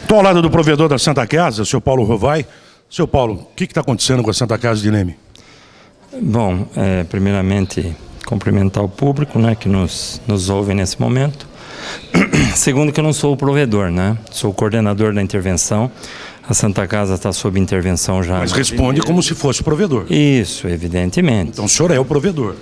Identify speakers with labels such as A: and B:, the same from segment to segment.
A: Estou ao lado do provedor da Santa Casa, o senhor Paulo Rovai. Senhor Paulo, o que está acontecendo com a Santa Casa de Leme?
B: Bom, primeiramente, cumprimentar o público, né, que nos ouve nesse momento. Segundo, que eu não sou o provedor, né? Sou o coordenador da intervenção. A Santa Casa está sob intervenção já.
A: Mas responde como se fosse o provedor.
B: Isso, evidentemente.
A: Então o senhor é o provedor.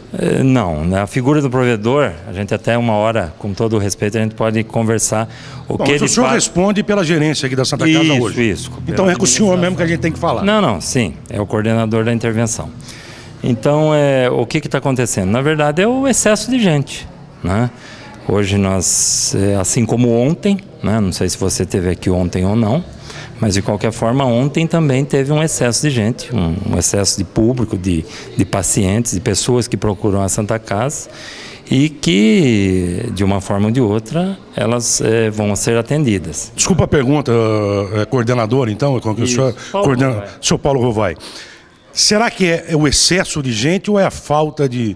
B: Não, a figura do provedor, a gente até uma hora, com todo o respeito, a gente pode conversar o que
A: mas o senhor responde pela gerência aqui da Santa Casa hoje.
B: Isso.
A: Então é com o senhor mesmo que a gente tem que falar.
B: Não, sim, é o coordenador da intervenção. Então, o que está acontecendo? Na verdade, é o excesso de gente, né? Hoje nós, assim como ontem, né? Não sei se você esteve aqui ontem ou não, mas de qualquer forma ontem também teve um excesso de gente, um excesso de público, de pacientes, de pessoas que procuram a Santa Casa e que, de uma forma ou de outra, elas vão ser atendidas.
A: Desculpa a pergunta, coordenador, então, com o senhor, senhor Paulo Rovai. Será que é o excesso de gente ou é a falta de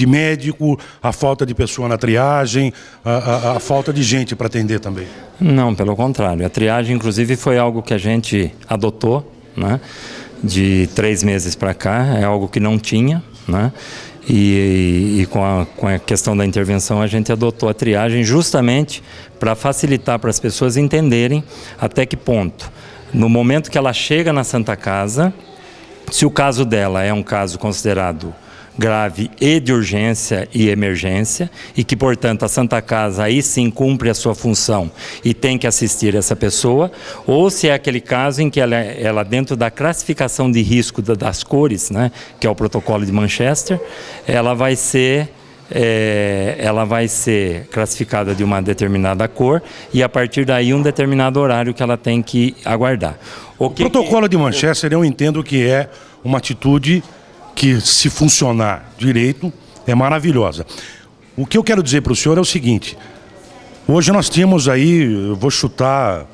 A: médico, a falta de pessoa na triagem, a falta de gente para atender também?
B: Não, pelo contrário. A triagem, inclusive, foi algo que a gente adotou, né? De 3 meses para cá, é algo que não tinha, né? E com a questão da intervenção, a gente adotou a triagem justamente para facilitar para as pessoas entenderem até que ponto, no momento que ela chega na Santa Casa, se o caso dela é um caso considerado grave e de urgência e emergência, e que, portanto, a Santa Casa aí sim cumpre a sua função e tem que assistir essa pessoa, ou se é aquele caso em que ela dentro da classificação de risco das cores, né, que é o protocolo de Manchester, ela vai ser classificada de uma determinada cor e a partir daí um determinado horário que ela tem que aguardar.
A: O protocolo de Manchester eu entendo que é uma atitude que, se funcionar direito, é maravilhosa. O que eu quero dizer para o senhor é o seguinte: hoje nós tínhamos aí, eu vou chutar,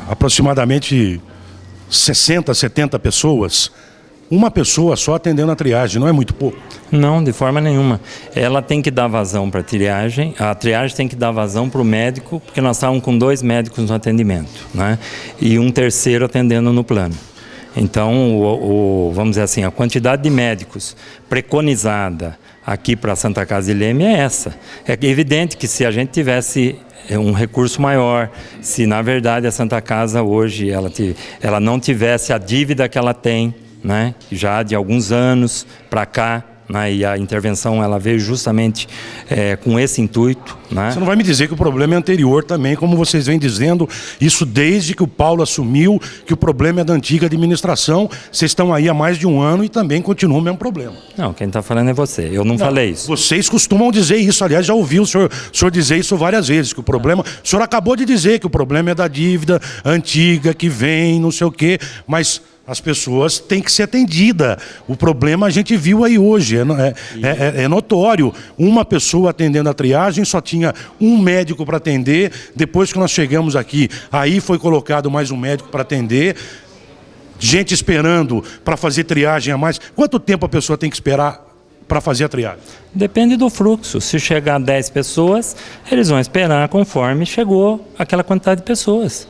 A: aproximadamente 60, 70 pessoas. Uma pessoa só atendendo a triagem, não é muito pouco?
B: Não, de forma nenhuma. Ela tem que dar vazão para a triagem tem que dar vazão para o médico, porque nós estávamos com 2 médicos no atendimento, né? E um terceiro atendendo no plano. Então, vamos dizer assim, a quantidade de médicos preconizada aqui para a Santa Casa de Leme é essa. É evidente que se a gente tivesse um recurso maior, se na verdade a Santa Casa hoje ela não tivesse a dívida que ela tem, né, já de alguns anos para cá, né, e a intervenção ela veio justamente com esse intuito, né?
A: Você não vai me dizer que o problema é anterior também, como vocês vêm dizendo, isso desde que o Paulo assumiu, que o problema é da antiga administração. Vocês estão aí há mais de 1 ano e também continua o mesmo problema.
B: Não, quem está falando é você, eu não falei isso.
A: Vocês costumam dizer isso, aliás, já ouvi o senhor dizer isso várias vezes, que o problema, o senhor acabou de dizer que o problema é da dívida antiga, que vem, não sei o quê, mas as pessoas têm que ser atendidas. O problema a gente viu aí hoje, é notório. Uma pessoa atendendo a triagem, só tinha um médico para atender. Depois que nós chegamos aqui, aí foi colocado mais um médico para atender. Gente esperando para fazer triagem a mais. Quanto tempo a pessoa tem que esperar para fazer a triagem?
B: Depende do fluxo. Se chegar 10 pessoas, eles vão esperar conforme chegou aquela quantidade de pessoas.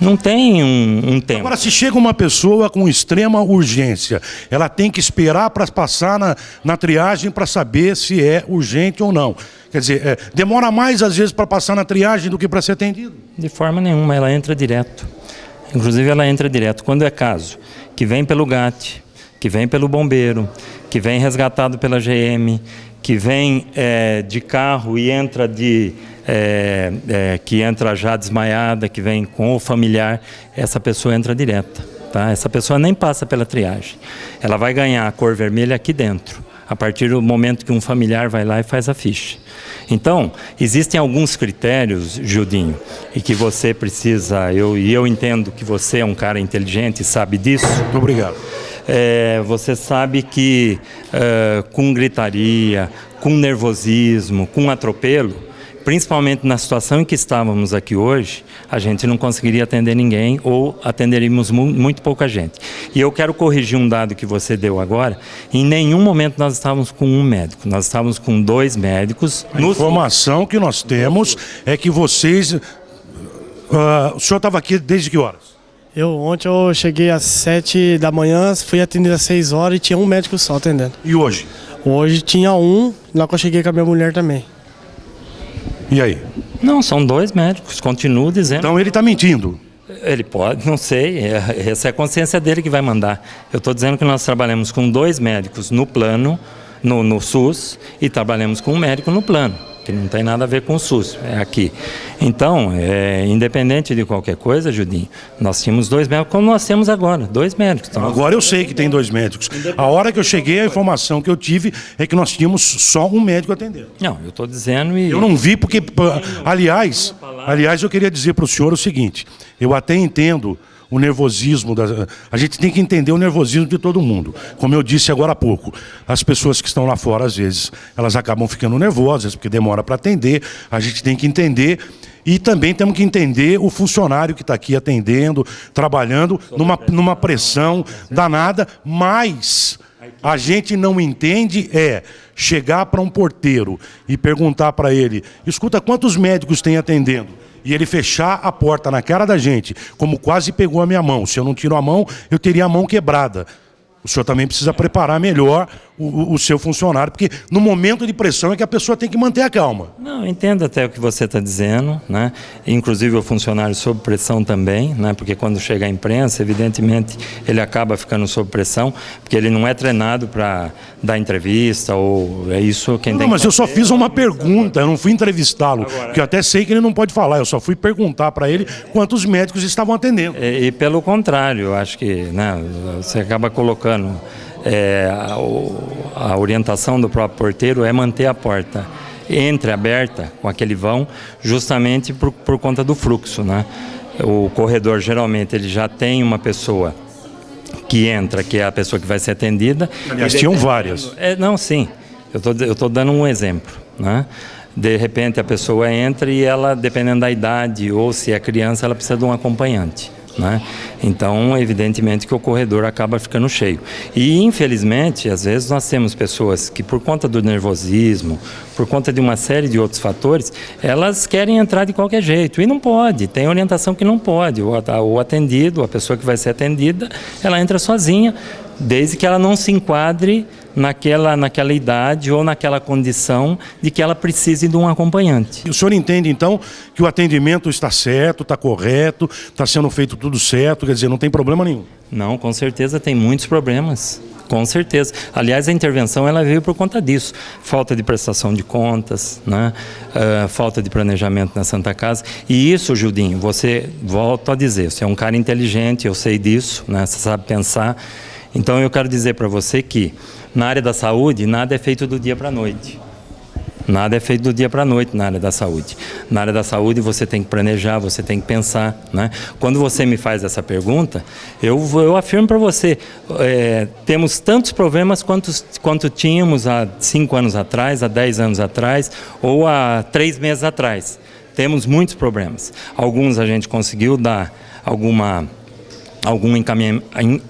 B: Não tem um tempo.
A: Agora, se chega uma pessoa com extrema urgência, ela tem que esperar para passar na triagem para saber se é urgente ou não. Quer dizer, demora mais às vezes para passar na triagem do que para ser atendido?
B: De forma nenhuma, ela entra direto. Inclusive ela entra direto. Quando é caso que vem pelo GAT, que vem pelo bombeiro, que vem resgatado pela GM, que vem de carro e entra que entra já desmaiada, que vem com o familiar, essa pessoa entra direta, tá? Essa pessoa nem passa pela triagem. Ela vai ganhar a cor vermelha aqui dentro, a partir do momento que um familiar vai lá e faz a ficha. Então, existem alguns critérios, Gildinho, e que você precisa, eu entendo que você é um cara inteligente e sabe disso.
A: Obrigado.
B: Você sabe que com gritaria, com nervosismo, com atropelo, principalmente na situação em que estávamos aqui hoje, a gente não conseguiria atender ninguém ou atenderíamos muito pouca gente. E eu quero corrigir um dado que você deu agora. Em nenhum momento nós estávamos com um médico, nós estávamos com 2 médicos.
A: A informação que nós temos é que vocês O senhor estava aqui desde que horas?
C: Ontem eu cheguei às 7 da manhã, fui atendido às 6 horas e tinha um médico só atendendo.
A: E hoje?
C: Hoje tinha um, lá que eu cheguei com a minha mulher também.
A: E aí?
B: Não, são 2 médicos, continuo dizendo.
A: Então ele está mentindo.
B: Ele pode, não sei, essa é a consciência dele que vai mandar. Eu estou dizendo que nós trabalhamos com 2 médicos no plano, no SUS, e trabalhamos com um médico no plano, que não tem nada a ver com o SUS, é aqui. Então, independente de qualquer coisa, Judinho, nós tínhamos 2 médicos, como nós temos agora, 2 médicos. Então,
A: agora eu sei que tem 2 médicos. A hora que eu cheguei, a informação que eu tive é que nós tínhamos só um médico atendendo.
B: Não, eu estou dizendo e...
A: Eu não vi porque, aliás, eu queria dizer para o senhor o seguinte, eu até entendo o nervosismo, a gente tem que entender o nervosismo de todo mundo. Como eu disse agora há pouco, as pessoas que estão lá fora, às vezes, elas acabam ficando nervosas, porque demora para atender, a gente tem que entender, e também temos que entender o funcionário que está aqui atendendo, trabalhando, numa pressão danada, mas a gente não entende chegar para um porteiro e perguntar para ele, escuta, quantos médicos tem atendendo? E ele fechar a porta na cara da gente, como quase pegou a minha mão. Se eu não tiro a mão, eu teria a mão quebrada. O senhor também precisa preparar melhor o seu funcionário, porque no momento de pressão é que a pessoa tem que manter a calma.
B: Não, eu entendo até o que você está dizendo, né? Inclusive o funcionário sob pressão também, né? Porque quando chega a imprensa, evidentemente, ele acaba ficando sob pressão, porque ele não é treinado para dar entrevista, ou é isso quem tem que fazer.
A: Mas eu só fiz uma pergunta, eu não fui entrevistá-lo, porque eu até sei que ele não pode falar, eu só fui perguntar para ele quantos médicos estavam atendendo.
B: E pelo contrário, eu acho que, né, você acaba colocando... a orientação do próprio porteiro é manter a porta entreaberta com aquele vão, justamente por conta do fluxo, né? O corredor geralmente ele já tem uma pessoa que entra, que é a pessoa que vai ser atendida.
A: Aliás, tinham várias.
B: Não, sim. Eu estou dando um exemplo, né? De repente a pessoa entra e ela, dependendo da idade ou se é criança, ela precisa de um acompanhante, né? Então, evidentemente que o corredor acaba ficando cheio. E, infelizmente, às vezes nós temos pessoas que, por conta do nervosismo, por conta de uma série de outros fatores, elas querem entrar de qualquer jeito. E não pode, tem orientação que não pode. O atendido, a pessoa que vai ser atendida, ela entra sozinha, desde que ela não se enquadre naquela idade ou naquela condição de que ela precise de um acompanhante.
A: E o senhor entende, então, que o atendimento está certo, está correto, está sendo feito tudo certo, quer dizer, não tem problema nenhum?
B: Não, com certeza tem muitos problemas. Com certeza. Aliás, a intervenção ela veio por conta disso. Falta de prestação de contas, né? Falta de planejamento na Santa Casa. E isso, Gildinho, você, volto a dizer, você é um cara inteligente, eu sei disso, né? Você sabe pensar. Então eu quero dizer para você que na área da saúde nada é feito do dia para a noite. Nada é feito do dia para a noite na área da saúde. Na área da saúde você tem que planejar, você tem que pensar, né? Quando você me faz essa pergunta, eu afirmo para você, temos tantos problemas quanto tínhamos há 5 anos atrás, há 10 anos atrás ou há 3 meses atrás. Temos muitos problemas. Alguns a gente conseguiu dar algum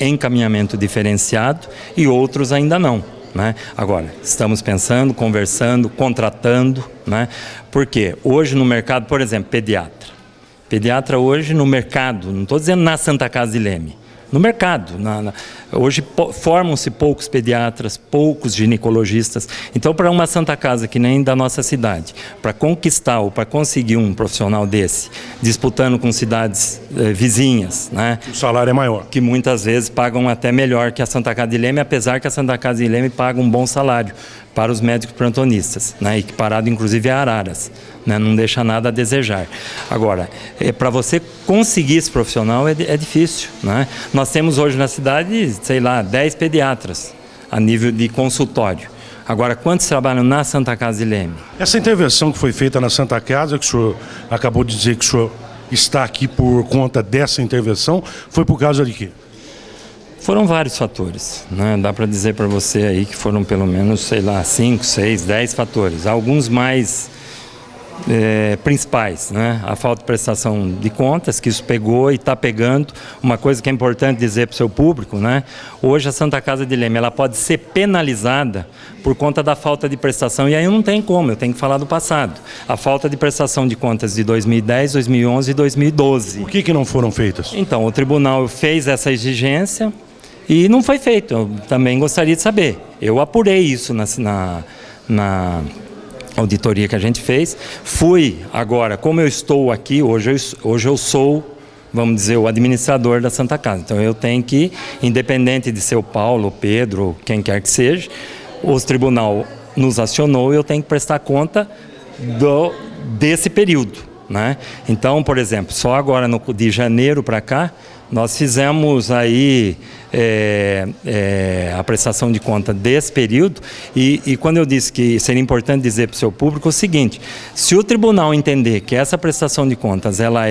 B: encaminhamento diferenciado e outros ainda não, né? Agora, estamos pensando, conversando, contratando, né? Porque hoje no mercado, por exemplo, pediatra hoje no mercado, não estou dizendo na Santa Casa de Leme, no mercado. Hoje formam-se poucos pediatras, poucos ginecologistas. Então, para uma Santa Casa que nem da nossa cidade, para conquistar ou para conseguir um profissional desse, disputando com cidades vizinhas, né?
A: O salário é maior.
B: Que muitas vezes pagam até melhor que a Santa Casa de Leme, apesar que a Santa Casa de Leme paga um bom salário para os médicos plantonistas, né? Equiparado inclusive a Araras, né? Não deixa nada a desejar. Agora, para você conseguir esse profissional é difícil, né? Nós temos hoje na cidade, sei lá, 10 pediatras a nível de consultório. Agora, quantos trabalham na Santa Casa de Leme?
A: Essa intervenção que foi feita na Santa Casa, que o senhor acabou de dizer que o senhor está aqui por conta dessa intervenção, foi por causa de quê?
B: Foram vários fatores, né? Dá para dizer para você aí que foram pelo menos, sei lá, 5, 6, 10 fatores. Alguns mais principais, né? A falta de prestação de contas, que isso pegou e está pegando. Uma coisa que é importante dizer para o seu público, né? Hoje a Santa Casa de Leme ela pode ser penalizada por conta da falta de prestação, e aí não tem como, eu tenho que falar do passado. A falta de prestação de contas de 2010, 2011 e 2012.
A: Por que não foram feitas?
B: Então, o tribunal fez essa exigência e não foi feito. Eu também gostaria de saber. Eu apurei isso na auditoria que a gente fez. Fui agora, como eu estou aqui, hoje eu sou, vamos dizer, o administrador da Santa Casa. Então eu tenho que, independente de ser o Paulo, o Pedro, quem quer que seja, o tribunal nos acionou e eu tenho que prestar conta desse período, né? Então, por exemplo, só agora de janeiro para cá, nós fizemos aí a prestação de conta desse período e quando eu disse que seria importante dizer para o seu público o seguinte: se o tribunal entender que essa prestação de contas ela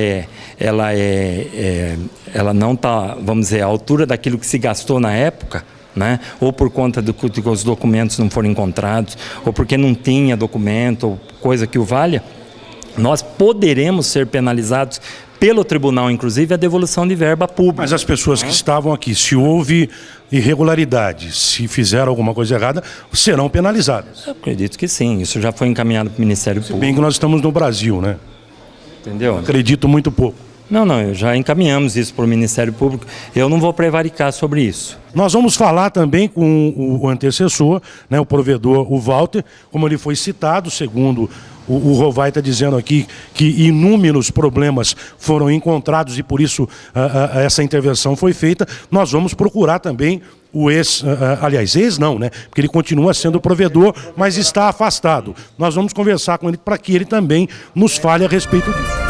B: não está, vamos dizer, à altura daquilo que se gastou na época, né? Ou por conta de que os documentos não foram encontrados, ou porque não tinha documento, ou coisa que o valha, nós poderemos ser penalizados pelo tribunal, inclusive, a devolução de verba pública.
A: Mas as pessoas que estavam aqui, se houve irregularidade, se fizeram alguma coisa errada, serão penalizadas.
B: Eu acredito que sim, isso já foi encaminhado para o Ministério Público.
A: Bem que nós estamos no Brasil, né?
B: Entendeu?
A: Acredito muito pouco.
B: Não, já encaminhamos isso para o Ministério Público. Eu não vou prevaricar sobre isso.
A: Nós vamos falar também com o antecessor, né, o provedor, o Walter, como ele foi citado, segundo o Rovai está dizendo aqui que inúmeros problemas foram encontrados e por isso essa intervenção foi feita. Nós vamos procurar também o aliás, não, né? Porque ele continua sendo provedor, mas está afastado. Nós vamos conversar com ele para que ele também nos fale a respeito disso.